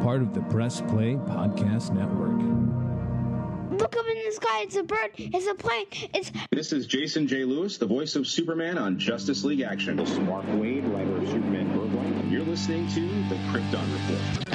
part of the Press Play Podcast Network. Look up in the sky. It's a bird. It's a plane. This is Jason J. Lewis, the voice of Superman on Justice League Action. This is Mark Wade, writer of Superman Birthright. You're listening to the Krypton Report.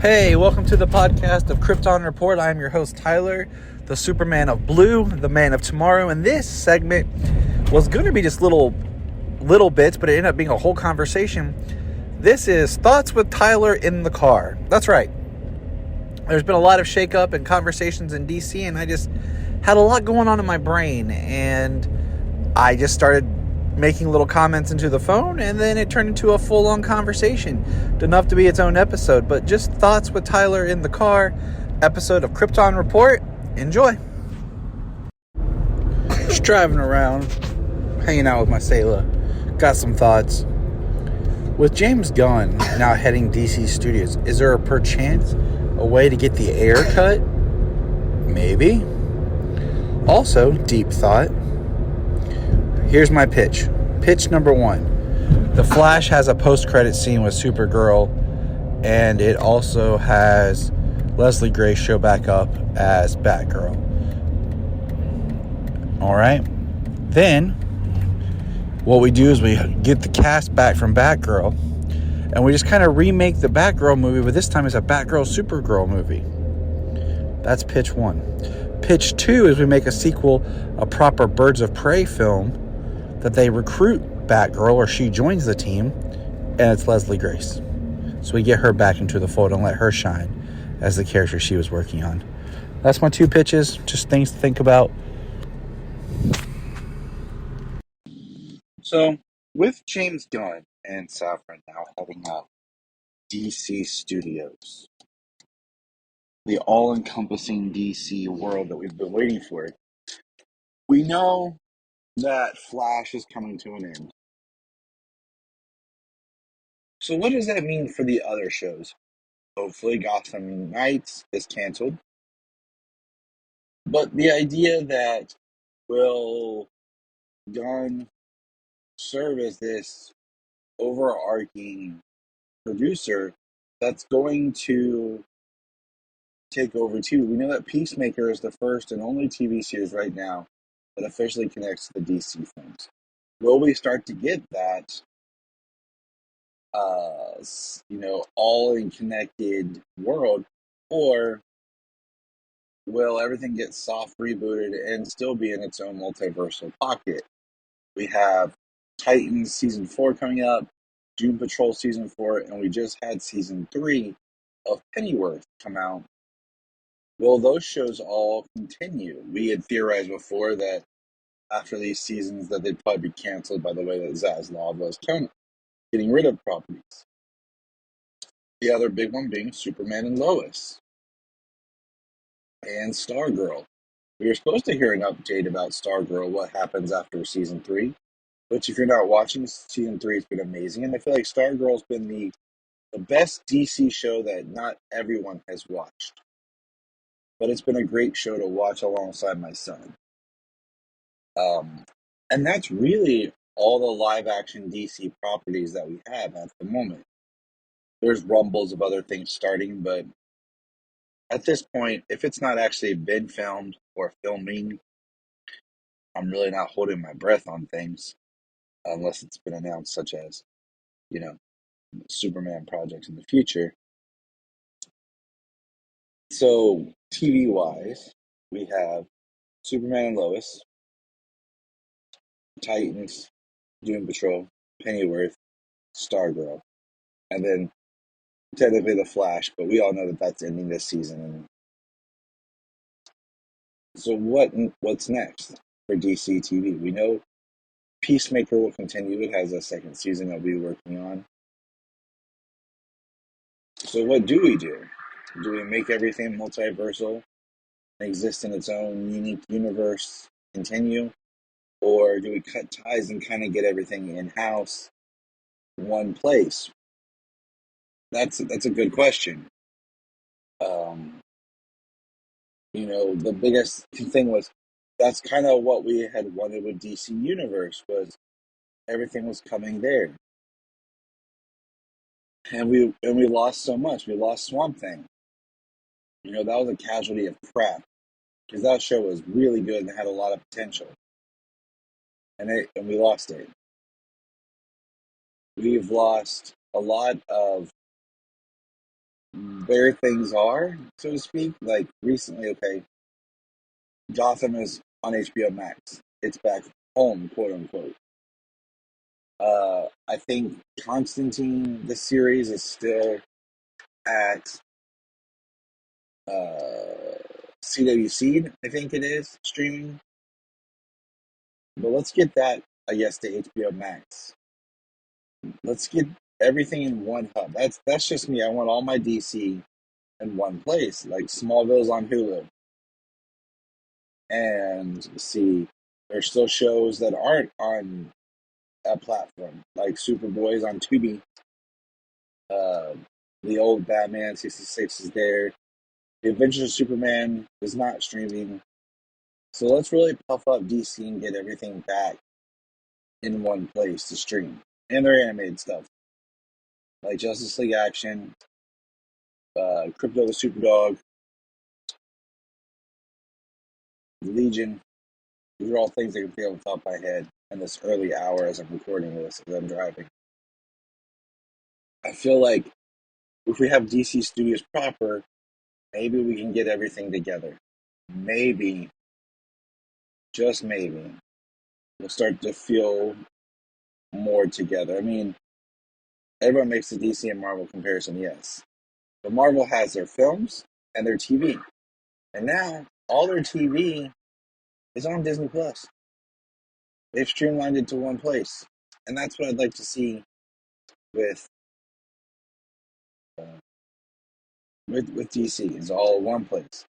Hey, welcome to the podcast of Krypton Report. I am your host, Tyler, the Superman of Blue, the Man of Tomorrow. And this segment was going to be just little bits, but it ended up being a whole conversation. This is Thoughts with Tyler in the Car. That's right. There's been a lot of shakeup and conversations in DC, and I just had a lot going on in my brain. And I just started making little comments into the phone, and then it turned into a full-on conversation. Enough to be its own episode, but just Thoughts with Tyler in the Car, episode of Krypton Report. Enjoy. Just driving around, hanging out with my Sayla. Got some thoughts. With James Gunn now heading DC Studios, is there a perchance a way to get the air cut? Maybe. Also, deep thought. Here's my pitch. Pitch number one. The Flash has a post-credit scene with Supergirl, and it also has Leslie Grace show back up as Batgirl. All right. Then, what we do is we get the cast back from Batgirl, and we just kind of remake the Batgirl movie, but this time it's a Batgirl-Supergirl movie. That's pitch one. Pitch two is we make a sequel, a proper Birds of Prey film, that they recruit Batgirl, or she joins the team, and it's Leslie Grace. So we get her back into the fold and let her shine as the character she was working on. That's my two pitches, just things to think about. So, with James Gunn and Safran now heading up DC Studios, the all-encompassing DC world that we've been waiting for, we know that Flash is coming to an end. So what does that mean for the other shows? Hopefully Gotham Knights is canceled. But the idea that will Gunn serve as this overarching producer that's going to take over too. We know that Peacemaker is the first and only TV series right now that officially connects to the DC films. Will we start to get that, all in connected world, or will everything get soft rebooted and still be in its own multiversal pocket? We have Titans season 4 coming up, Doom Patrol season 4, and we just had season 3 of Pennyworth come out. Will those shows all continue? We had theorized before that after these seasons that they'd probably be canceled by the way that Zaslav was getting rid of properties. The other big one being Superman and Lois and Stargirl. We were supposed to hear an update about Stargirl, what happens after season 3, which if you're not watching, season 3 has been amazing, and I feel like Stargirl's been the best DC show that not everyone has watched. But it's been a great show to watch alongside my son. And that's really all the live-action DC properties that we have at the moment. There's rumbles of other things starting, but at this point, if it's not actually been filmed or filming, I'm really not holding my breath on things unless it's been announced, such as, Superman projects in the future. So, TV-wise, we have Superman and Lois, Titans, Doom Patrol, Pennyworth, Stargirl, and then technically The Flash, but we all know that that's ending this season. So what's next for DC TV? We know Peacemaker will continue. It has a second season that we'll be working on. So what do we do? Do we make everything multiversal and exist in its own unique universe, continue? Or do we cut ties and kind of get everything in-house, one place? That's a good question. Um, the biggest thing was that's kind of what we had wanted with DC Universe was everything was coming there, and we lost so much. We lost Swamp Thing. That was a casualty of crap because that show was really good and had a lot of potential, and we lost it. We've lost a lot of where things are, so to speak. Like recently, okay, Gotham is on HBO Max. It's back home, quote unquote. I think Constantine, the series, is still at CWC, I think it is, streaming. But let's get that, I guess, to HBO Max. Let's get everything in one hub. That's just me. I want all my DC in one place. Like Smallville's on Hulu. And see, there's still shows that aren't on a platform, like Superboy's on Tubi. Uh, the old Batman 66 is there. The Adventures of Superman is not streaming. So let's really puff up DC and get everything back in one place to stream. And their animated stuff. Like Justice League Action, Crypto the Superdog, Legion. These are all things I can feel on the top of my head in this early hour as I'm recording this, as I'm driving. I feel like if we have DC Studios proper, maybe we can get everything together. Maybe, just maybe, we'll start to feel more together. I mean, everyone makes the DC and Marvel comparison, yes. But Marvel has their films and their TV. And now, all their TV is on Disney Plus. They've streamlined it to one place. And that's what I'd like to see with uh, with DC, is all one place.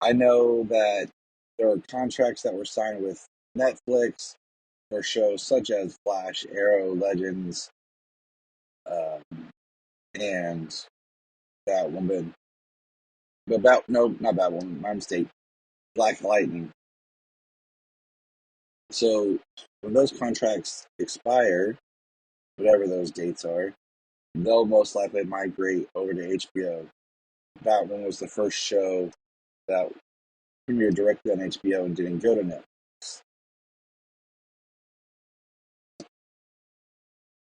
I know that there are contracts that were signed with Netflix for shows such as Flash, Arrow, Legends, and Batwoman. No, not Batwoman. My mistake. Black Lightning. So when those contracts expire, whatever those dates are, they'll most likely migrate over to HBO. Batwoman was the first show that premiered directly on HBO and didn't go to Netflix.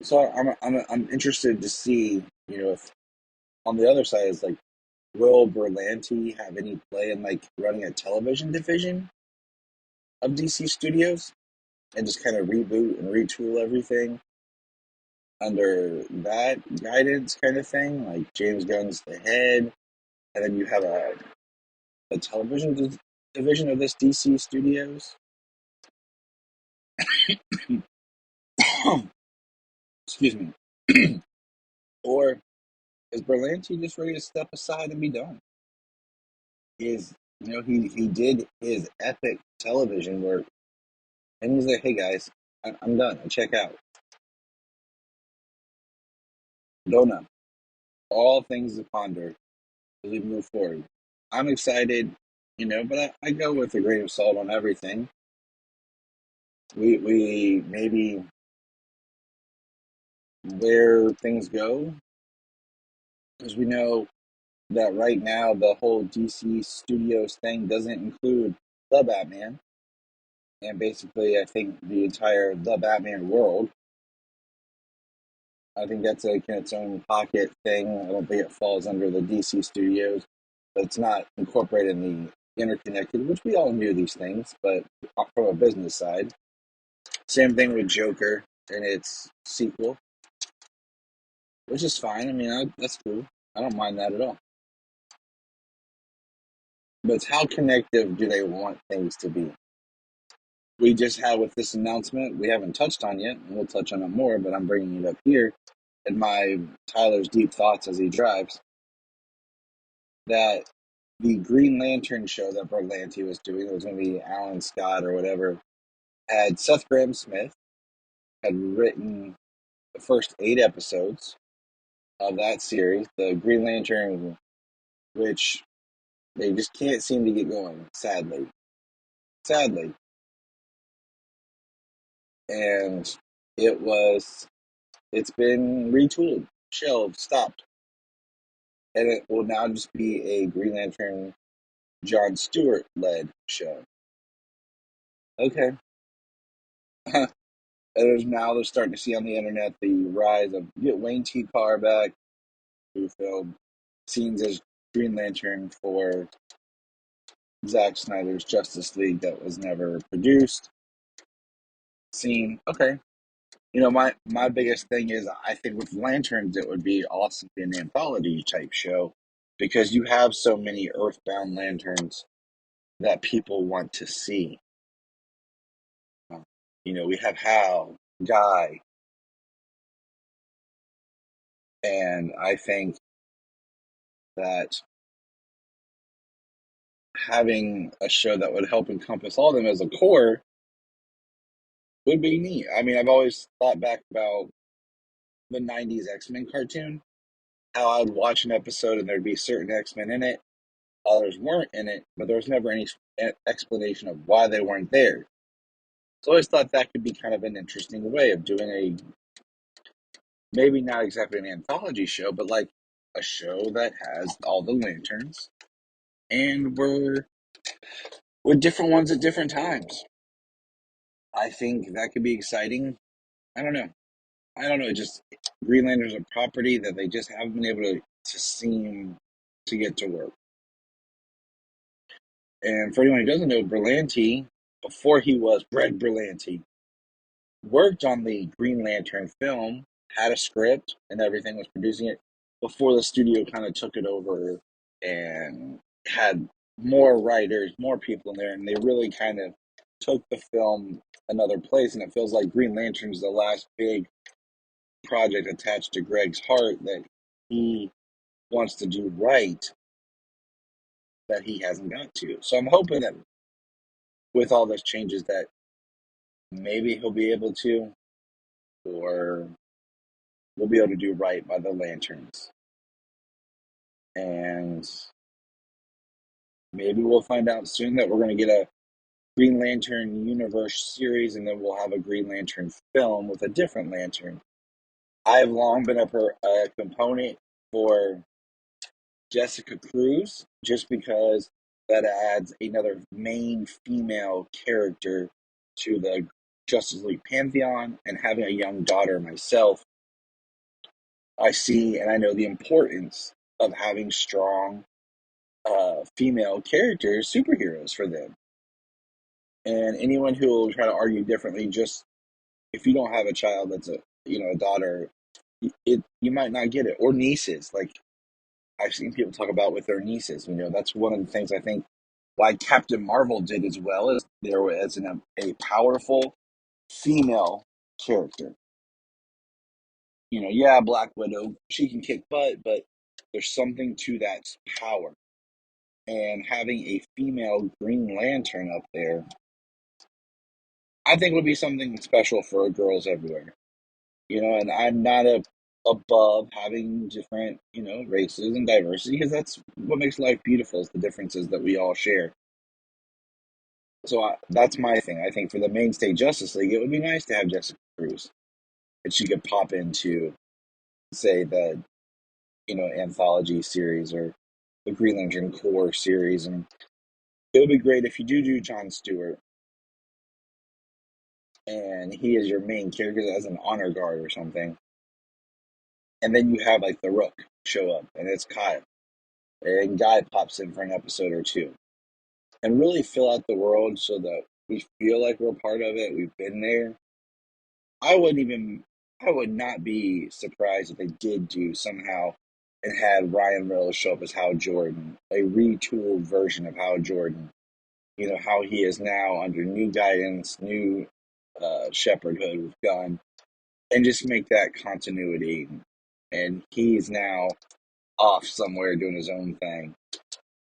So I'm interested to see, if on the other side is like, will Berlanti have any play in like running a television division of DC Studios and just kind of reboot and retool everything under that guidance kind of thing? Like James Gunn's the head, and then you have a television division of this DC Studios. Excuse me. Or is Berlanti just ready to step aside and be done? He did his epic television work, and he's like, hey guys, I'm done. I check out. Don't know. All things to ponder as we move forward. I'm excited, but I go with a grain of salt on everything. We maybe where things go, because we know that right now the whole DC Studios thing doesn't include the Batman, and basically I think the entire the Batman world. I think that's like in its own pocket thing. I don't think it falls under the DC Studios, but it's not incorporated in the interconnected, which we all knew these things, but from a business side. Same thing with Joker and its sequel, which is fine. I mean, that's cool. I don't mind that at all. But it's how connective do they want things to be? We just had with this announcement, we haven't touched on yet, and we'll touch on it more, but I'm bringing it up here in my Tyler's deep thoughts as he drives, that the Green Lantern show that Berlanti was doing, it was going to be Alan Scott or whatever, had Seth Grahame-Smith, had written the first 8 episodes of that series. The Green Lantern which they just can't seem to get going, sadly. Sadly. And it's been retooled, shelved, stopped. And it will now just be a Green Lantern John Stewart led show. Okay. And they're starting to see on the internet the rise of get Wayne T. Carr back, who filmed scenes as Green Lantern for Zack Snyder's Justice League that was never produced. Scene. Okay. My biggest thing is I think with Lanterns it would be awesome to be an anthology type show because you have so many Earthbound Lanterns that people want to see. We have Hal, Guy, and I think that having a show that would help encompass all of them as a core would be neat. I mean, I've always thought back about the 90s X-Men cartoon, how I'd watch an episode and there'd be certain X-Men in it, others weren't in it, but there was never any explanation of why they weren't there. So I always thought that could be kind of an interesting way of doing maybe not exactly an anthology show, but like a show that has all the lanterns and we're with different ones at different times. I think that could be exciting. I don't know. Just Green Lantern's a property that they just haven't been able to seem to get to work. And for anyone who doesn't know, Berlanti, before he was Greg Berlanti, worked on the Green Lantern film, had a script and everything, was producing it before the studio kind of took it over and had more writers, more people in there, and they really kind of took the film another place. And it feels like Green Lantern's the last big project attached to Greg's heart that he wants to do right that he hasn't got to. So I'm hoping that with all those changes that maybe he'll be able to, or we'll be able to do right by the lanterns. And maybe we'll find out soon that we're going to get a Green Lantern universe series, and then we'll have a Green Lantern film with a different lantern. I've long been a component for Jessica Cruz, just because that adds another main female character to the Justice League pantheon, and having a young daughter myself, I see and I know the importance of having strong female characters, superheroes for them. And anyone who will try to argue differently, just if you don't have a child that's a daughter, you might not get it, or nieces. Like I've seen people talk about with their nieces. That's one of the things I think why Captain Marvel did as well, is there was a powerful female character. Yeah, Black Widow, she can kick butt, but there's something to that power. And having a female Green Lantern up there, I think would be something special for girls everywhere. And I'm not above having different, races and diversity, because that's what makes life beautiful, is the differences that we all share. So that's my thing. I think for the mainstay Justice League, it would be nice to have Jessica Cruz, and she could pop into, say, the anthology series or the Green Lantern Corps series, and it would be great if you do John Stewart, and he is your main character as an honor guard or something, and then you have like the Rook show up, and it's Kyle, and Guy pops in for an episode or two, and really fill out the world so that we feel like we're part of it. We've been there. I would not be surprised if they did do somehow and had Ryan Reynolds show up as Hal Jordan, a retooled version of Hal Jordan. How he is now under new guidance, new shepherdhood with Gunn, and just make that continuity. And he's now off somewhere doing his own thing.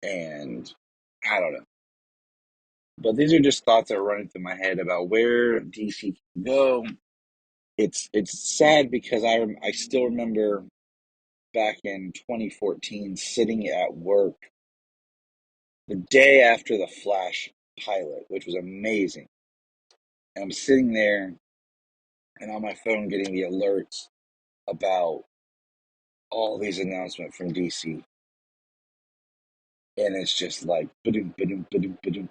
And I don't know. But these are just thoughts that are running through my head about where DC can go. It's sad because I still remember back in 2014 sitting at work the day after the Flash pilot, which was amazing. And I'm sitting there and on my phone getting the alerts about all these announcements from DC. And it's just like, ba-doom, ba-doom, ba-doom, ba-doom.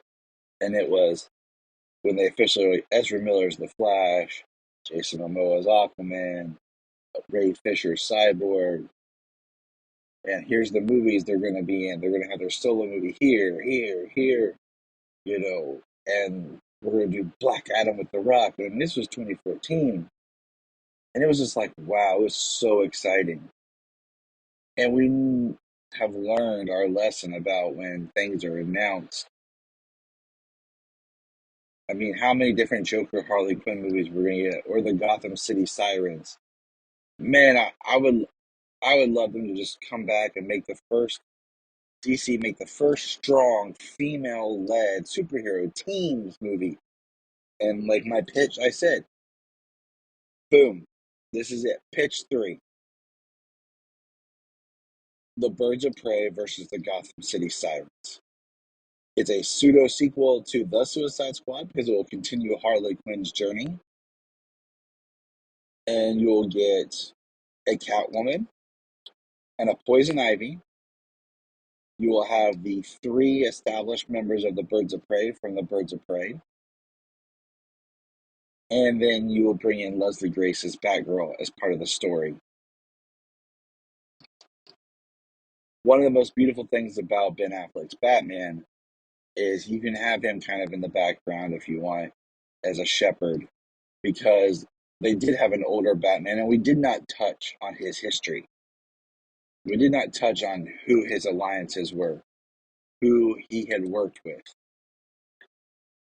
And it was when they officially were like, Ezra Miller's The Flash, Jason Momoa's Aquaman, Ray Fisher's Cyborg, and here's the movies they're going to be in. They're going to have their solo movie here, and we're going to do Black Adam with The Rock. And this was 2014. And it was just like, wow, it was so exciting. And we have learned our lesson about when things are announced. I mean, how many different Joker Harley Quinn movies we're going to get, or the Gotham City Sirens? Man, I would love them to just come back and make DC make the first strong female-led superhero teams movie. And like my pitch, I said, boom, this is it. Pitch 3. The Birds of Prey versus the Gotham City Sirens. It's a pseudo-sequel to The Suicide Squad because it will continue Harley Quinn's journey. And you'll get a Catwoman and a Poison Ivy. You will have the 3 established members of the Birds of Prey from the Birds of Prey. And then you will bring in Leslie Grace's Batgirl as part of the story. One of the most beautiful things about Ben Affleck's Batman is you can have him kind of in the background if you want as a shepherd, because they did have an older Batman and we did not touch on his history. We did not touch on who his alliances were, who he had worked with.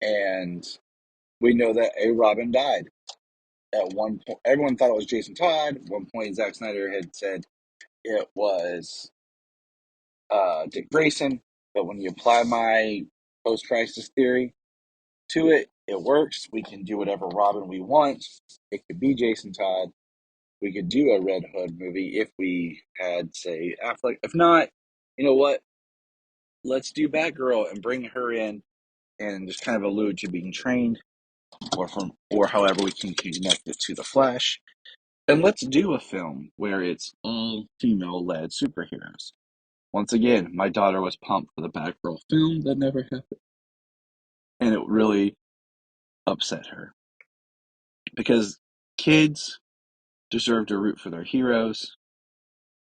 And we know that a Robin died. At one point, everyone thought it was Jason Todd. At one point, Zack Snyder had said it was Dick Grayson. But when you apply my post-crisis theory to it, it works. We can do whatever Robin we want. It could be Jason Todd. We could do a Red Hood movie if we had, say, Affleck. If not, you know what? Let's do Batgirl and bring her in and just kind of allude to being trained or however we can connect it to the Flash. And let's do a film where it's all female-led superheroes. Once again, my daughter was pumped for the Batgirl film. That never happened. And it really upset her. Because kids deserve to root for their heroes,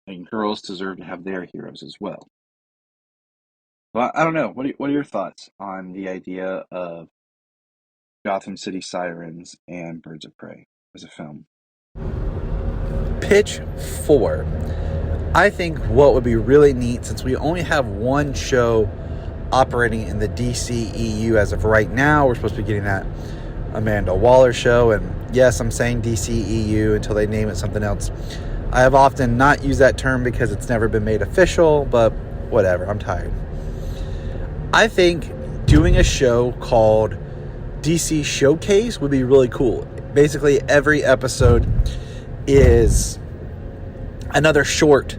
and girls deserve to have their heroes as well. Well, I don't know. What are your thoughts on the idea of Gotham City Sirens and Birds of Prey as a film? Pitch 4. I think what would be really neat, since we only have one show operating in the DCEU as of right now, we're supposed to be getting that Amanda Waller show, and yes, I'm saying DCEU until they name it something else. I have often not used that term because it's never been made official, but whatever, I'm tired. I think doing a show called DC Showcase would be really cool. Basically, every episode is another short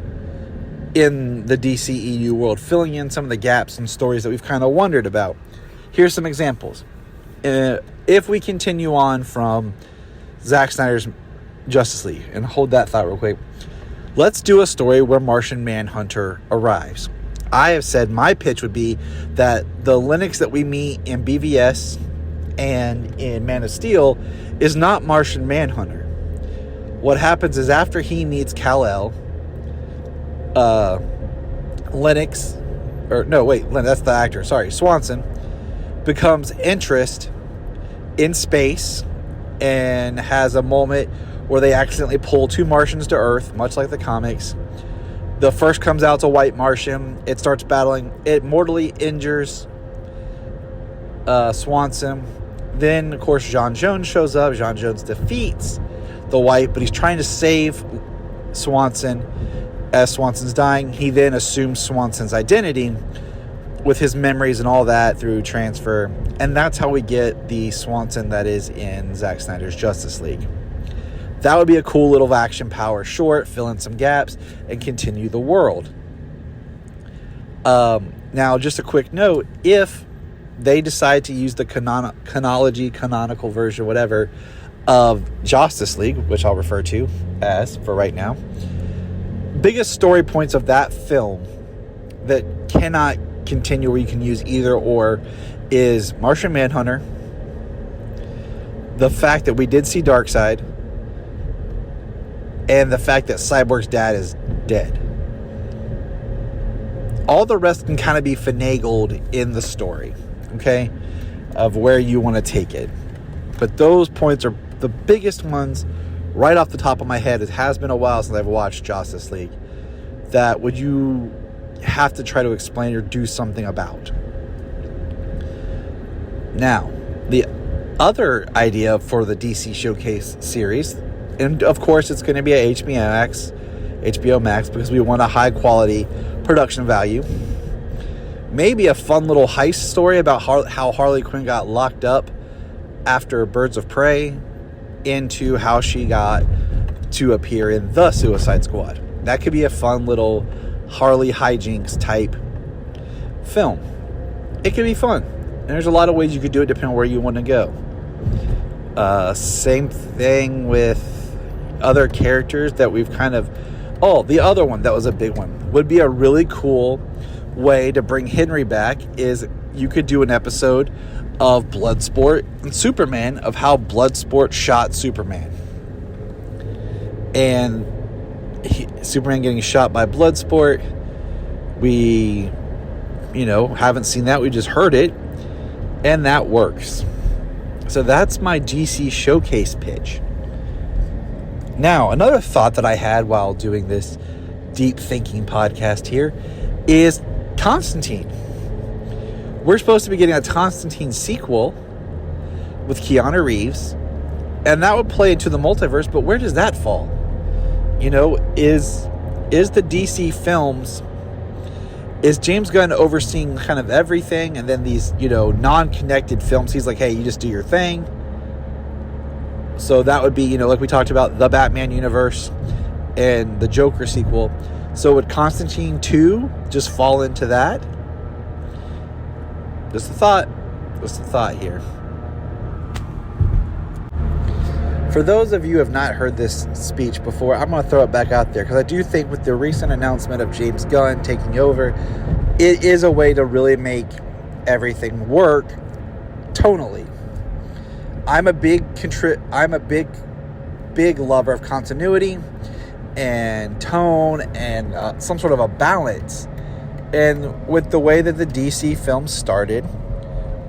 in the DCEU world, filling in some of the gaps and stories that we've kind of wondered about. Here's some examples. If we continue on from Zack Snyder's Justice League, and hold that thought real quick, let's do a story where Martian Manhunter arrives. I have said my pitch would be that the Linux that we meet in BVS and in Man of Steel is not Martian Manhunter. What happens is after he meets Kal-El, that's the actor, Swanson becomes interest in space and has a moment where they accidentally pull 2 Martians to Earth, much like the comics. The first comes out, it's a white Martian. It starts battling. It mortally injures Swanson. Then, of course, John Jones shows up. John Jones defeats the white, but he's trying to save Swanson. As Swanson's dying, he then assumes Swanson's identity with his memories and all that through transfer. And that's how we get the Swanson that is in Zack Snyder's Justice League. That would be a cool little action power short, fill in some gaps, and continue the world. Now, just a quick note, if they decide to use the canonical version, whatever, of Justice League, which I'll refer to as for right now, biggest story points of that film that cannot continue where you can use either or is Martian Manhunter, the fact that we did see Darkseid, and the fact that Cyborg's dad is dead. All the rest can kind of be finagled in the story, okay, of where you want to take it. But those points are the biggest ones right off the top of my head. It has been a while since I've watched Justice League. That would you have to try to explain or do something about. Now, the other idea for the DC Showcase series, and of course it's going to be a HBO Max, because we want a high quality production value. Maybe a fun little heist story about how Harley Quinn got locked up after Birds of Prey into how she got to appear in the Suicide Squad. That could be a fun little Harley hijinks type film. It could be fun. And there's a lot of ways you could do it depending on where you want to go. Same thing with other characters that we've kind of... Oh, the other one that was a big one would be a really cool way to bring Henry back is you could do an episode of Bloodsport and Superman, of how Bloodsport shot Superman. And Superman getting shot by Bloodsport, we, haven't seen that. We just heard it. And that works. So that's my DC Showcase pitch. Now, another thought that I had while doing this deep thinking podcast here is Constantine. We're supposed to be getting a Constantine sequel with Keanu Reeves, and that would play into the multiverse, but where does that fall? Is the DC films, is James Gunn overseeing kind of everything, and then these, non-connected films, he's like, hey, you just do your thing? So that would be, like we talked about, the Batman universe and the Joker sequel. So would Constantine 2 just fall into that? Just a thought here. For those of you who have not heard this speech before, I'm going to throw it back out there because I do think with the recent announcement of James Gunn taking over, it is a way to really make everything work tonally. I'm a big lover of continuity and tone and some sort of a balance. And with the way that the DC films started,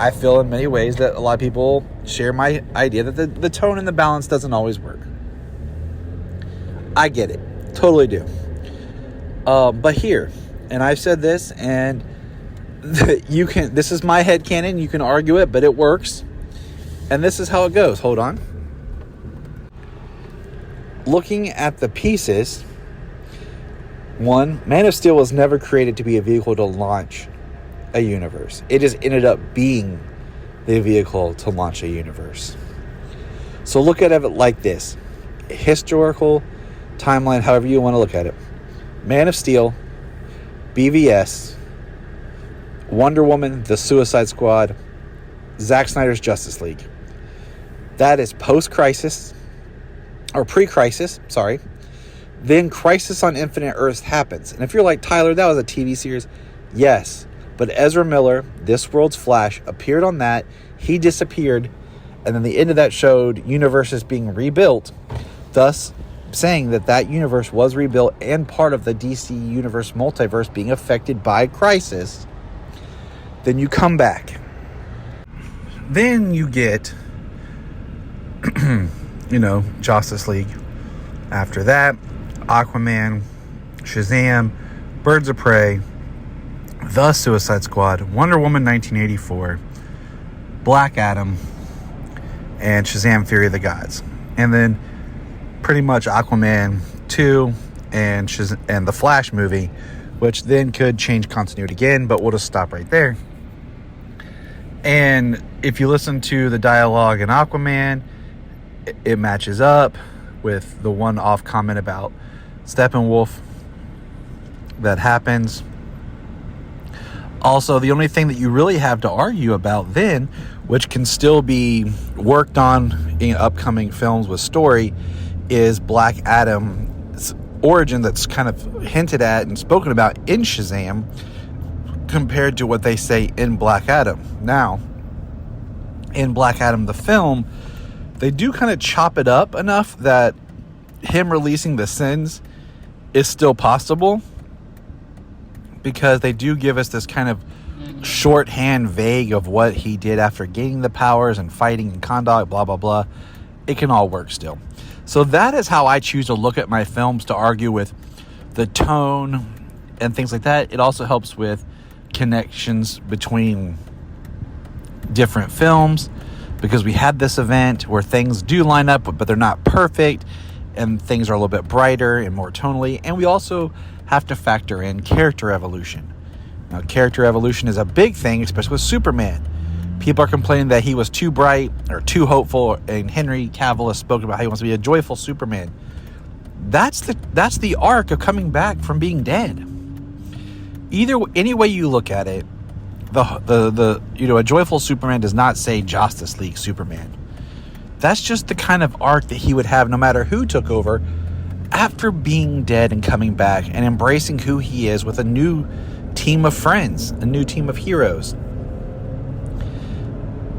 I feel in many ways that a lot of people share my idea that the tone and the balance doesn't always work. I get it. Totally do. But here, and I've said this, and this is my headcanon, you can argue it, but it works. And this is how it goes. Hold on. Looking at the pieces, one, Man of Steel was never created to be a vehicle to launch a universe. It just ended up being the vehicle to launch a universe. So look at it like this. Historical timeline, however you want to look at it. Man of Steel, BVS, Wonder Woman, The Suicide Squad, Zack Snyder's Justice League. That is post-crisis, or pre-crisis, sorry. Then Crisis on Infinite Earths happens. And if you're like, Tyler, that was a TV series. Yes. But Ezra Miller, this world's Flash, appeared on that. He disappeared. And then the end of that showed universes being rebuilt. Thus, saying that universe was rebuilt and part of the DC universe multiverse being affected by Crisis. Then you come back. Then you get, Justice League. After that, Aquaman, Shazam, Birds of Prey, The Suicide Squad, Wonder Woman 1984, Black Adam, and Shazam! Fury of the Gods. And then pretty much Aquaman 2 and the Flash movie, which then could change continuity again, but we'll just stop right there. And if you listen to the dialogue in Aquaman, it matches up. with the one-off comment about Steppenwolf that happens. Also, the only thing that you really have to argue about then, which can still be worked on in upcoming films with story, is Black Adam's origin that's kind of hinted at and spoken about in Shazam compared to what they say in Black Adam. Now, in Black Adam the film, they do kind of chop it up enough that him releasing the sins is still possible, because they do give us this kind of shorthand vague of what he did after gaining the powers and fighting and conduct, blah, blah, blah. It can all work still. So that is how I choose to look at my films, to argue with the tone and things like that. It also helps with connections between different films, because we had this event where things do line up, but they're not perfect, and things are a little bit brighter and more tonally. And we also have to factor in character evolution. Now, character evolution is a big thing, especially with Superman. People are complaining that he was too bright or too hopeful, and Henry Cavill has spoken about how he wants to be a joyful Superman. That's the arc of coming back from being dead. Any way you look at it, a joyful Superman does not say Justice League Superman. That's just the kind of arc that he would have no matter who took over, after being dead and coming back and embracing who he is with a new team of friends, a new team of heroes.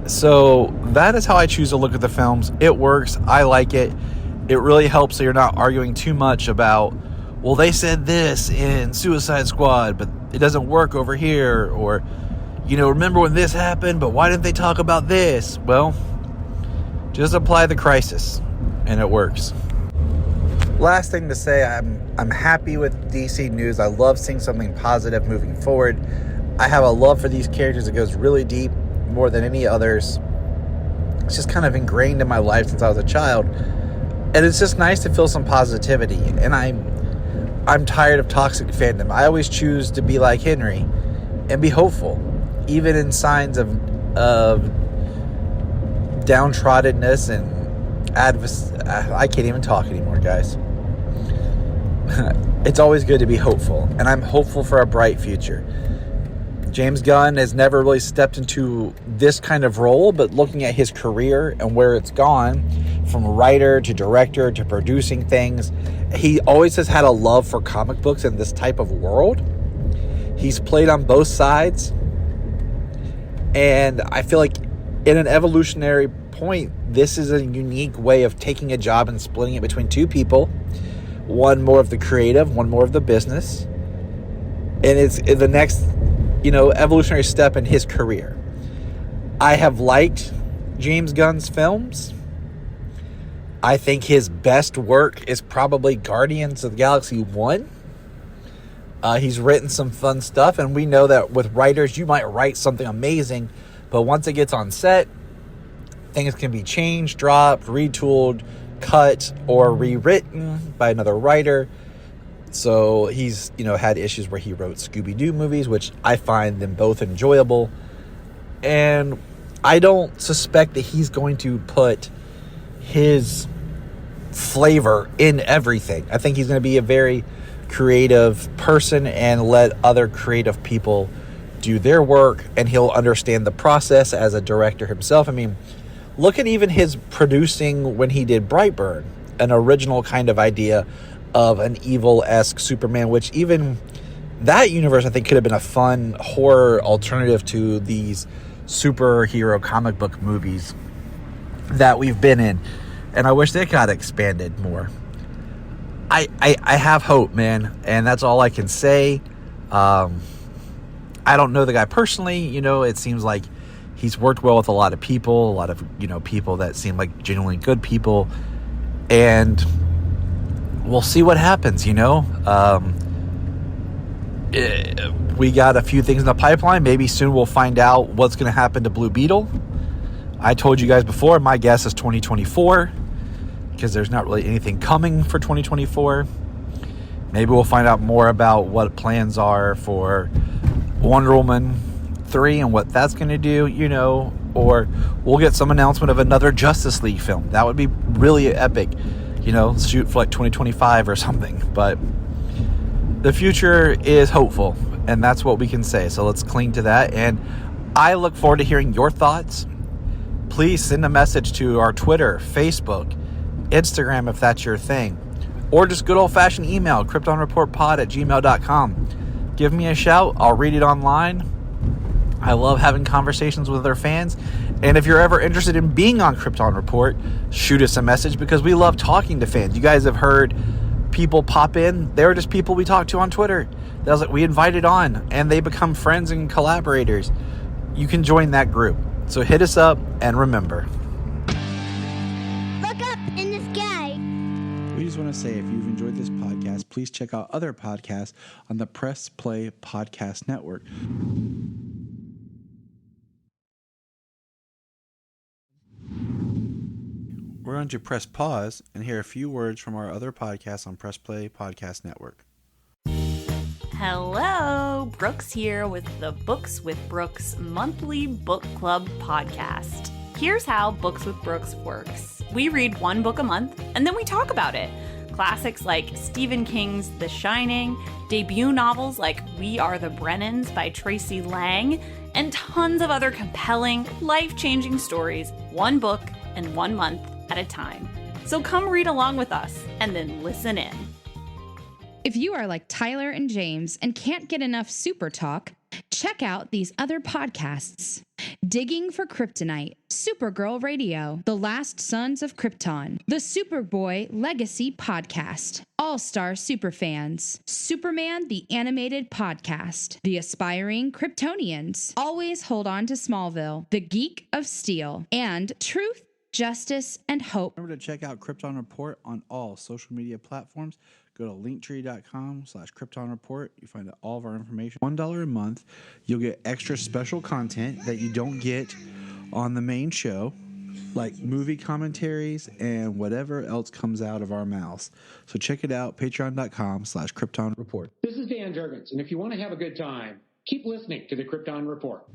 So that is how I choose to look at the films. It works. I like it. It really helps so you're not arguing too much about, well, they said this in Suicide Squad, but it doesn't work over here. Or, remember when this happened, but why didn't they talk about this? Well, just apply the crisis and it works. Last thing to say, I'm happy with DC news. I love seeing something positive moving forward. I have a love for these characters that goes really deep, more than any others. It's just kind of ingrained in my life since I was a child. And it's just nice to feel some positivity. And I'm tired of toxic fandom. I always choose to be like Henry and be hopeful, even in signs of downtroddenness and I can't even talk anymore, guys. It's always good to be hopeful, and I'm hopeful for a bright future. James Gunn has never really stepped into this kind of role, but looking at his career and where it's gone, from writer to director to producing things, he always has had a love for comic books and this type of world. He's played on both sides, and I feel like in an evolutionary point, this is a unique way of taking a job and splitting it between two people, one more of the creative, one more of the business, and it's the next evolutionary step in his career. I have liked James Gunn's films. I think his best work is probably Guardians of the Galaxy 1. He's written some fun stuff, and we know that with writers, you might write something amazing, but once it gets on set, things can be changed, dropped, retooled, cut, or rewritten by another writer. So he's, had issues where he wrote Scooby-Doo movies, which I find them both enjoyable. And I don't suspect that he's going to put his flavor in everything. I think he's going to be a very creative person and let other creative people do their work, and he'll understand the process as a director himself. I mean, look at even his producing when he did Brightburn, an original kind of idea of an evil-esque Superman, which even that universe I think could have been a fun horror alternative to these superhero comic book movies that we've been in. And I wish they got expanded more. I have hope, man, and that's all I can say. I don't know the guy personally. It seems like he's worked well with a lot of people, people that seem like genuinely good people, and we'll see what happens. We got a few things in the pipeline. Maybe soon we'll find out what's going to happen to Blue Beetle. I told you guys before, my guess is 2024, because there's not really anything coming for 2024. Maybe we'll find out more about what plans are for Wonder Woman 3 and what that's going to do, or we'll get some announcement of another Justice League film. That would be really epic, shoot for like 2025 or something. But the future is hopeful, and that's what we can say. So let's cling to that. And I look forward to hearing your thoughts. Please send a message to our Twitter, Facebook, Instagram if that's your thing. Or just good old-fashioned email, kryptonreportpod@gmail.com. Give me a shout. I'll read it online. I love having conversations with our fans. And if you're ever interested in being on Krypton Report, shoot us a message because we love talking to fans. You guys have heard people pop in. They were just people we talked to on Twitter. That was like we invited on, and they become friends and collaborators. You can join that group. So hit us up, and remember. Look up in the sky. We just want to say if you've enjoyed this podcast, please check out other podcasts on the Press Play Podcast Network. We're going to press pause and hear a few words from our other podcasts on Press Play Podcast Network. Hello, Brooks here with the Books with Brooks monthly book club podcast. Here's how Books with Brooks works. We read one book a month and then we talk about it. Classics like Stephen King's The Shining, debut novels like We Are the Brennans by Tracy Lang, and tons of other compelling, life-changing stories, one book and 1 month at a time. So come read along with us and then listen in. If you are like Tyler and James and can't get enough super talk, check out these other podcasts. Digging for Kryptonite, Supergirl Radio, The Last Sons of Krypton, the Superboy Legacy Podcast, All-Star Superfans, Superman the Animated Podcast, The Aspiring Kryptonians, Always Hold On to Smallville, The Geek of Steel, and Truth, Justice, and Hope. Remember to check out Krypton Report on all social media platforms. Go to linktree.com/Krypton Report. You find out all of our information. $1 a month. You'll get extra special content that you don't get on the main show, like movie commentaries and whatever else comes out of our mouths. So check it out, patreon.com/Krypton Report. This is Dan Jurgens, and if you want to have a good time, keep listening to the Krypton Report.